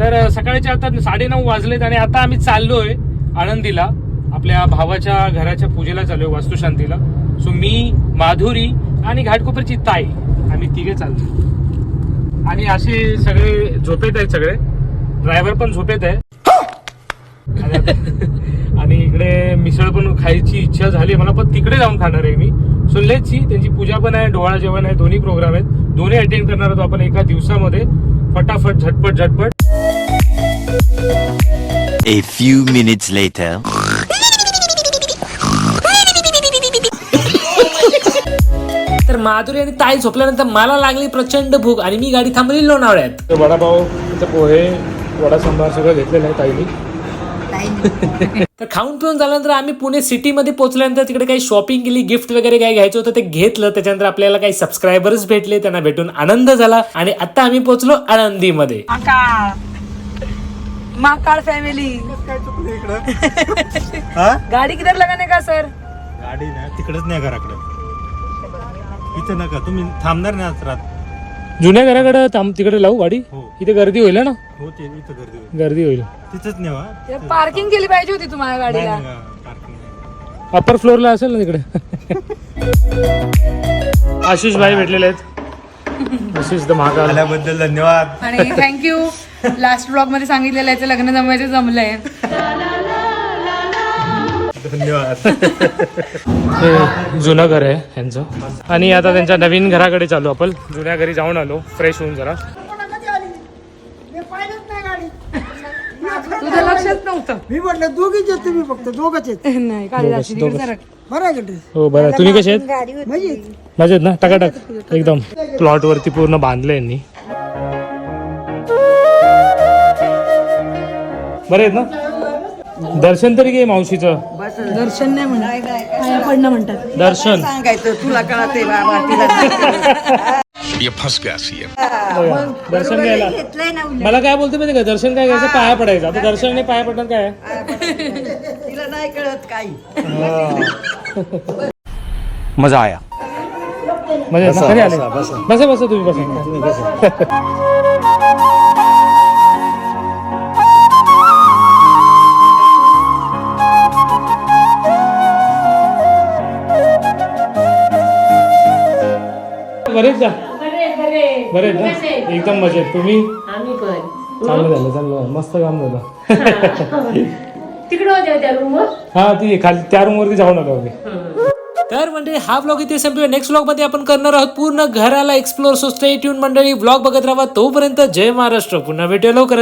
तर सकाळचे आता 9:30 वाजलेत आणि आता आम्ही चाललोय आळंदीला. आपल्या भावाच्या घराच्या पूजेला चाललोय, वास्तुशांतीला. सो मी, माधुरी आणि घाटकोपरची ताई, आम्ही तिघे चाललो. आणि असे सगळे झोपेत आहेत, सगळे ड्रायव्हर पण झोपेत आहे. आणि इकडे मिसळ पण खायची इच्छा झाली मला, पण तिकडे जाऊन खाणार आहे मी. So let's see. त्यांची पूजा पण आहे, डोहाळा जेवण आहे, दोन्ही प्रोग्राम आहेत. दोन्ही अटेंड करणार आहोत आपण एका दिवसामध्ये. फटाफट झटपट झटपट. A few minutes later. तर माधुरी आणि ताई झोपल्यानंतर मला लागली प्रचंड भूक आणि मी गाडी थांबली लोणावळ्यात. वडापाव, पोहे, वडा सांबार सगळं घेतलेलं आहे ताईनी. तर खाऊन पिऊन झाल्यानंतर आम्ही पुणे सिटीमध्ये पोहोचल्यानंतर तिकडे काही शॉपिंग केली, गिफ्ट वगैरे काय घ्यायचं होतं ते घेतलं. त्याच्यानंतर आपल्याला काही सबस्क्रायबर्स भेटले, त्यांना भेटून आनंद झाला. आणि आता आम्ही पोहोचलो आळंदीमध्ये. महाकाळ फॅमिली. गाडी किधर लगाने का सर? गाडी ना तिकडेच नाही घराकडे, इथे नका तुम्ही थांबणार नाही आज रात. जुन्या घराकडे तिकडे लावू गाडी. हो. इथे गर्दी होईल ना. हो ते इथं गर्दी होईल. गर्दी होईल. तिथंच नेवा. पार्किंग केली पाहिजे होती तुम्हाला गाडीला. पार्किंग अप्पर फ्लोअरला असेल ना तिकडे. आशिष भाई भेटलेले आहेत. आशिष द महाकाल. आल्याबद्दल धन्यवाद. आणि थँक्यू. लास्ट ब्लॉग मध्ये सांगितलेलं याचं लग्न जमवायचं जमलंय. धन्यवाद. हे जुनं घर आहे यांचं. आणि आता त्यांच्या नवीन घराकडे चालू आपण. जुन्या घरी जाऊन आलो फ्रेश होऊन जरा. तुझं लक्षच नव्हतं. मी म्हटलं दोघीच आहेत तुम्ही, फक्त दोघच आहेत. नाही काळी बरं आहे का? हो बरं. तुम्ही कसे आहेत? मजेत ना. टकाटक एकदम. प्लॉट वरती पूर्ण बांधले यांनी. बरे आहेत ना. दर्शन तरी घे मावशीचं. दर्शन नाही म्हणतात, पडणं म्हणतात. दर्शन सांगायचं तुला कळते बाबा तिला. बघा, दर्शन घ्यायला मला काय बोलते माहिती का, दर्शन काय घ्यायचं, पाया पडायचं. आता दर्शन नाही, पाया पडणार काय. तिला नाही कळत काही. मजा आया. म्हणजे खरी आले. बसा बसा तुम्ही बसा. बरेच जा. बरेच ना. एकदम मजेत. तुम्ही? चांगलं झालं. मस्त काम झालं. हा ती खाली त्या रूम वरती जाऊन आलो आम्ही. तर म्हणजे हा ब्लॉग इथे संपला. नेक्स्ट ब्लॉग मध्ये आपण करणार आहोत पूर्ण घराला एक्सप्लोर. सो स्टे ट्यून मंडळी, ब्लॉग बघत राहा. तोपर्यंत जय महाराष्ट्र. पुन्हा भेटूया लवकरच.